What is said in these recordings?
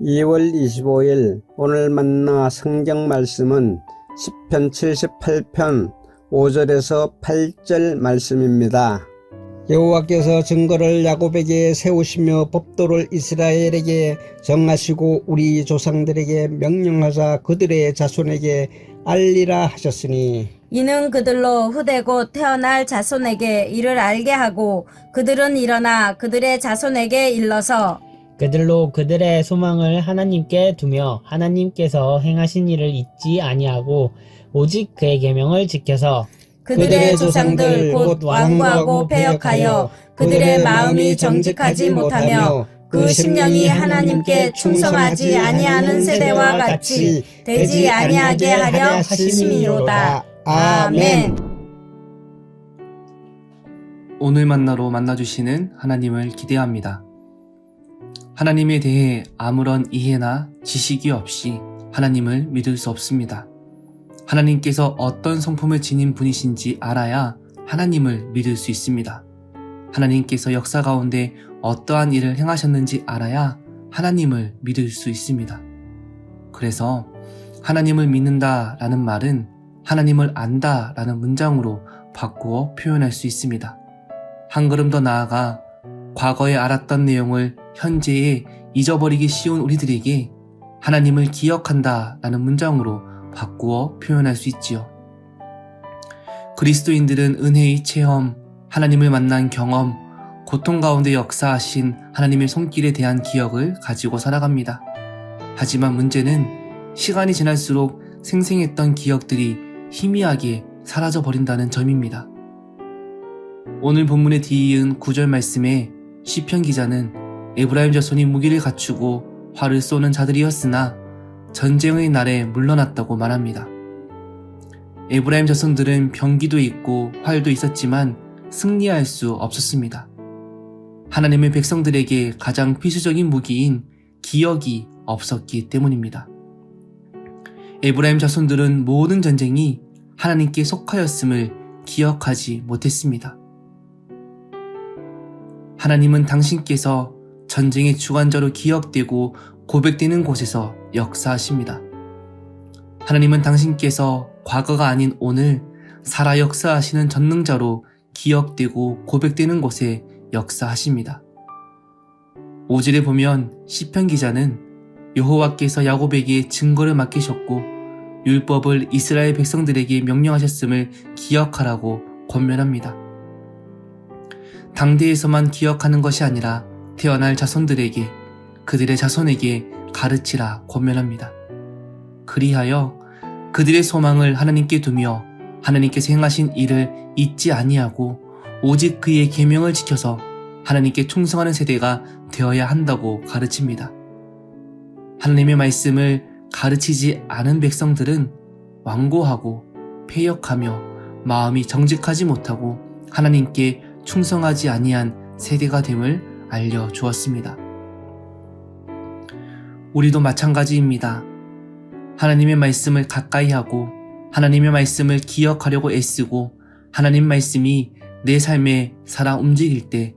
2월 25일 오늘 만나 성경 말씀은 시편 78편 5절에서 8절 말씀입니다. 여호와께서 증거를 야곱에게 세우시며 법도를 이스라엘에게 정하시고 우리 조상들에게 명령하사 그들의 자손에게 알리라 하셨으니 이는 그들로 후대 곧 태어날 자손에게 이를 알게 하고 그들은 일어나 그들의 자손에게 일러서 그들로 그들의 소망을 하나님께 두며 하나님께서 행하신 일을 잊지 아니하고 오직 그의 계명을 지켜서 그들의 조상들 곧 완고하고 패역하여 그들의 마음이 정직하지 못하며 그 심령이 하나님께 충성하지 아니하는 세대와 같이 되지 아니하게 하려 하심이로다. 아멘. 오늘 만나로 만나주시는 하나님을 기대합니다. 하나님에 대해 아무런 이해나 지식이 없이 하나님을 믿을 수 없습니다. 하나님께서 어떤 성품을 지닌 분이신지 알아야 하나님을 믿을 수 있습니다. 하나님께서 역사 가운데 어떠한 일을 행하셨는지 알아야 하나님을 믿을 수 있습니다. 그래서 하나님을 믿는다라는 말은 하나님을 안다라는 문장으로 바꾸어 표현할 수 있습니다. 한 걸음 더 나아가 과거에 알았던 내용을 현재에 잊어버리기 쉬운 우리들에게 하나님을 기억한다라는 문장으로 바꾸어 표현할 수 있지요. 그리스도인들은 은혜의 체험, 하나님을 만난 경험, 고통 가운데 역사하신 하나님의 손길에 대한 기억을 가지고 살아갑니다. 하지만 문제는 시간이 지날수록 생생했던 기억들이 희미하게 사라져버린다는 점입니다. 오늘 본문에 뒤이은 9절 말씀에 시편 기자는 에브라임 자손이 무기를 갖추고 활을 쏘는 자들이었으나 전쟁의 날에 물러났다고 말합니다. 에브라임 자손들은 병기도 있고 활도 있었지만 승리할 수 없었습니다. 하나님의 백성들에게 가장 필수적인 무기인 기억이 없었기 때문입니다. 에브라임 자손들은 모든 전쟁이 하나님께 속하였음을 기억하지 못했습니다. 하나님은 당신께서 전쟁의 주관자로 기억되고 고백되는 곳에서 역사하십니다. 하나님은 당신께서 과거가 아닌 오늘 살아 역사하시는 전능자로 기억되고 고백되는 곳에 역사하십니다. 5절에 보면 시편 기자는 여호와께서 야곱에게 증거를 맡기셨고 율법을 이스라엘 백성들에게 명령하셨음을 기억하라고 권면합니다. 당대에서만 기억하는 것이 아니라 태어날 자손들에게, 그들의 자손에게 가르치라 권면합니다. 그리하여 그들의 소망을 하나님께 두며 하나님께서 행하신 일을 잊지 아니하고 오직 그의 계명을 지켜서 하나님께 충성하는 세대가 되어야 한다고 가르칩니다. 하나님의 말씀을 가르치지 않은 백성들은 완고하고 패역하며 마음이 정직하지 못하고 하나님께 충성하지 아니한 세대가 됨을 알려주었습니다. 우리도 마찬가지입니다. 하나님의 말씀을 가까이 하고 하나님의 말씀을 기억하려고 애쓰고 하나님 말씀이 내 삶에 살아 움직일 때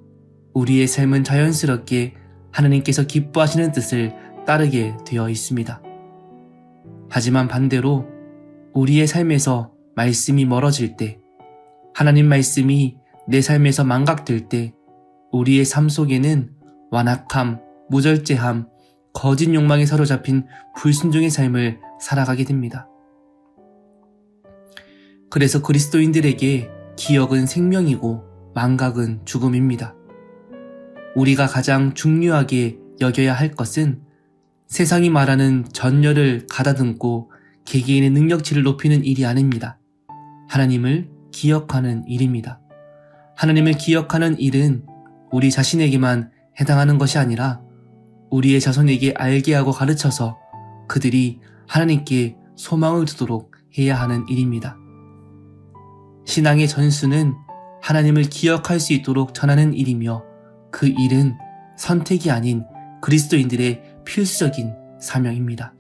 우리의 삶은 자연스럽게 하나님께서 기뻐하시는 뜻을 따르게 되어 있습니다. 하지만 반대로 우리의 삶에서 말씀이 멀어질 때, 하나님 말씀이 내 삶에서 망각될 때 우리의 삶 속에는 완악함, 무절제함, 거짓 욕망에 사로잡힌 불순종의 삶을 살아가게 됩니다. 그래서 그리스도인들에게 기억은 생명이고 망각은 죽음입니다. 우리가 가장 중요하게 여겨야 할 것은 세상이 말하는 전열을 가다듬고 개개인의 능력치를 높이는 일이 아닙니다. 하나님을 기억하는 일입니다. 하나님을 기억하는 일은 우리 자신에게만 해당하는 것이 아니라 우리의 자손에게 알게 하고 가르쳐서 그들이 하나님께 소망을 두도록 해야 하는 일입니다. 신앙의 전수는 하나님을 기억할 수 있도록 전하는 일이며 그 일은 선택이 아닌 그리스도인들의 필수적인 사명입니다.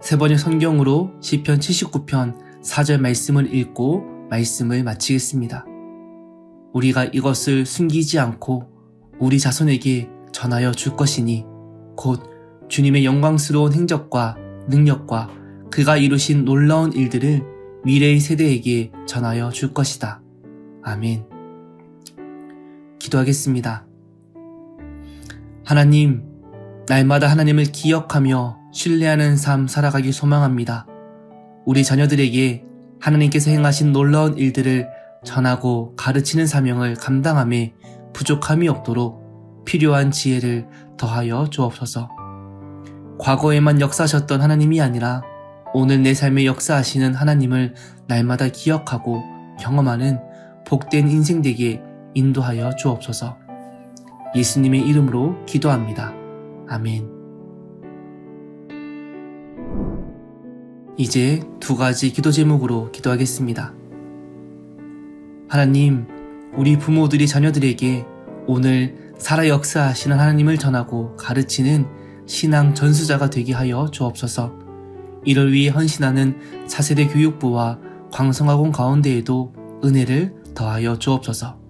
세 번의 성경으로 시편 79편 4절 말씀을 읽고 말씀을 마치겠습니다. 우리가 이것을 숨기지 않고 우리 자손에게 전하여 줄 것이니 곧 주님의 영광스러운 행적과 능력과 그가 이루신 놀라운 일들을 미래의 세대에게 전하여 줄 것이다. 아멘. 기도하겠습니다. 하나님, 날마다 하나님을 기억하며 신뢰하는 삶 살아가길 소망합니다. 우리 자녀들에게 하나님께서 행하신 놀라운 일들을 전하고 가르치는 사명을 감당함에 부족함이 없도록 필요한 지혜를 더하여 주옵소서. 과거에만 역사하셨던 하나님이 아니라 오늘 내 삶에 역사하시는 하나님을 날마다 기억하고 경험하는 복된 인생 되게 인도하여 주옵소서. 예수님의 이름으로 기도합니다. 아멘. 이제 두 가지 기도 제목으로 기도하겠습니다. 하나님, 우리 부모들이 자녀들에게 오늘 살아 역사하시는 하나님을 전하고 가르치는 신앙 전수자가 되게 하여 주옵소서. 이를 위해 헌신하는 차세대 교육부와 광성학원 가운데에도 은혜를 더하여 주옵소서.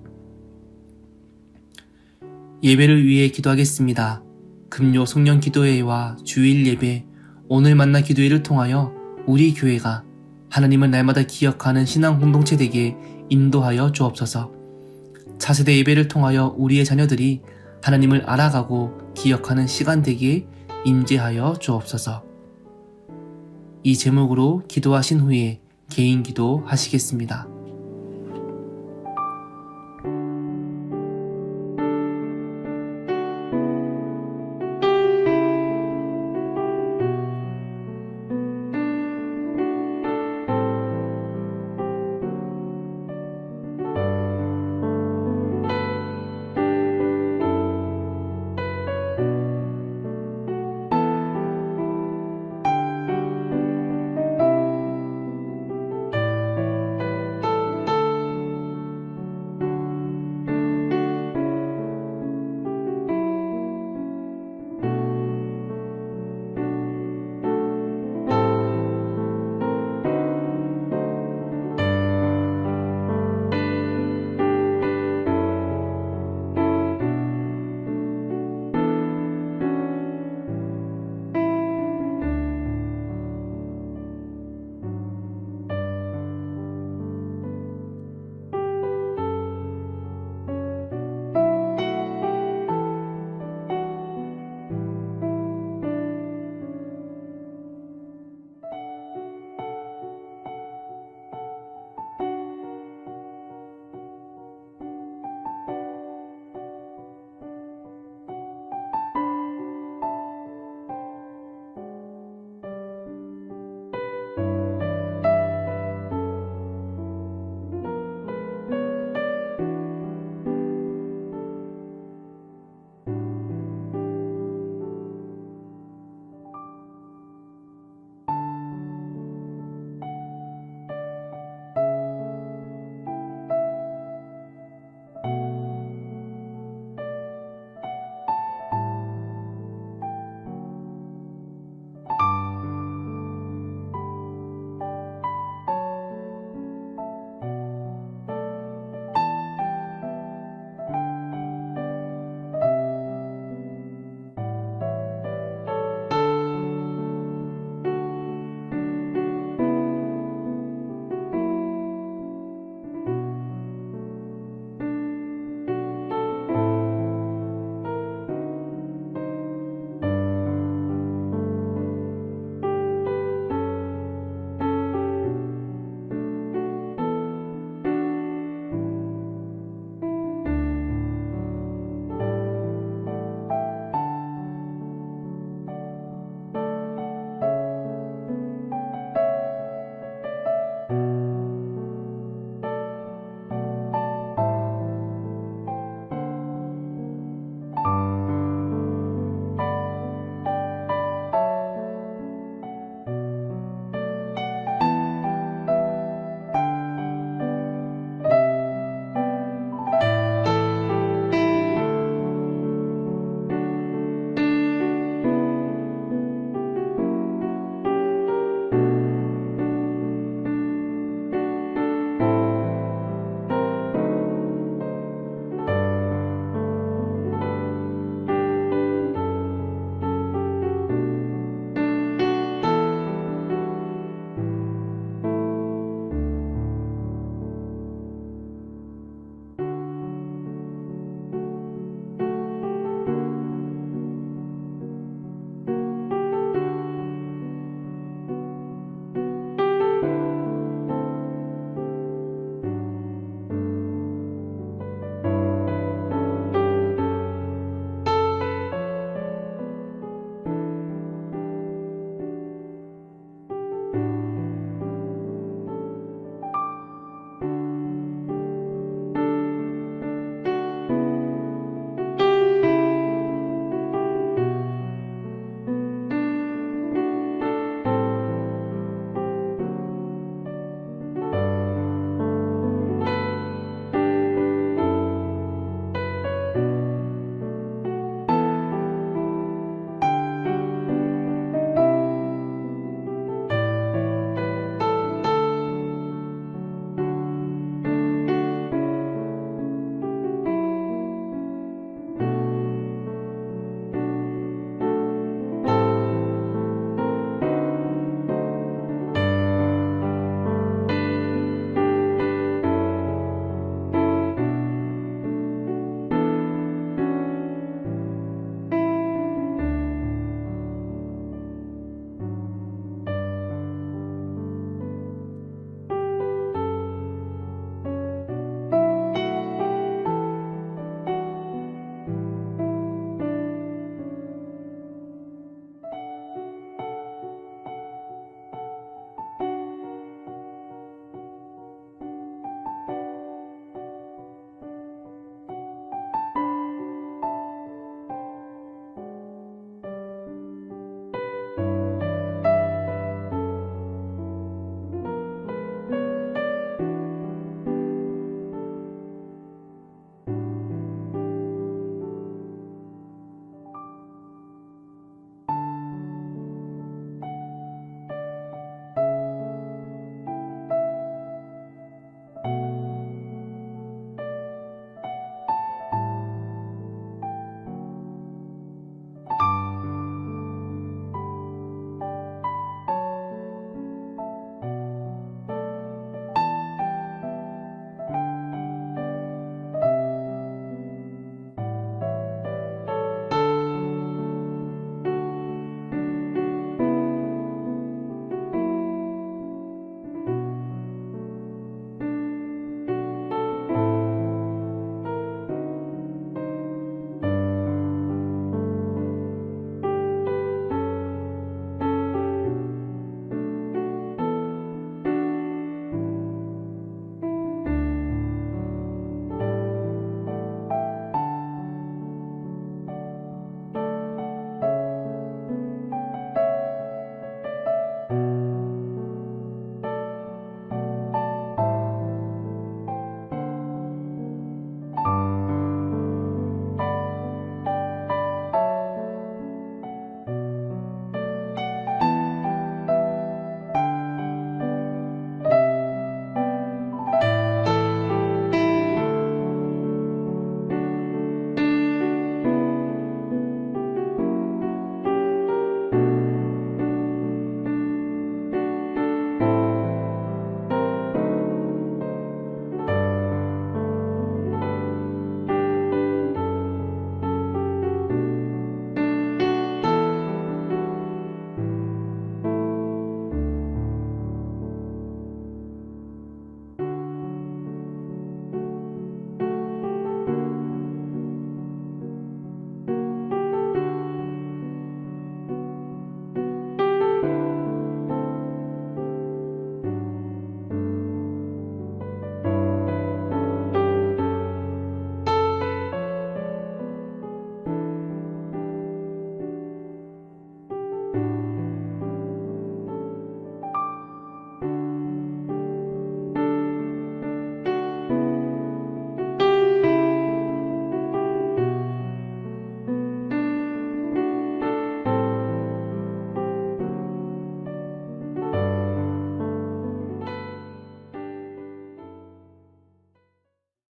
예배를 위해 기도하겠습니다. 금요 송년 기도회와 주일 예배, 오늘 만나 기도회를 통하여 우리 교회가 하나님을 날마다 기억하는 신앙 공동체 되게 인도하여 주옵소서. 차세대 예배를 통하여 우리의 자녀들이 하나님을 알아가고 기억하는 시간 되게 임재하여 주옵소서. 이 제목으로 기도하신 후에 개인 기도 하시겠습니다.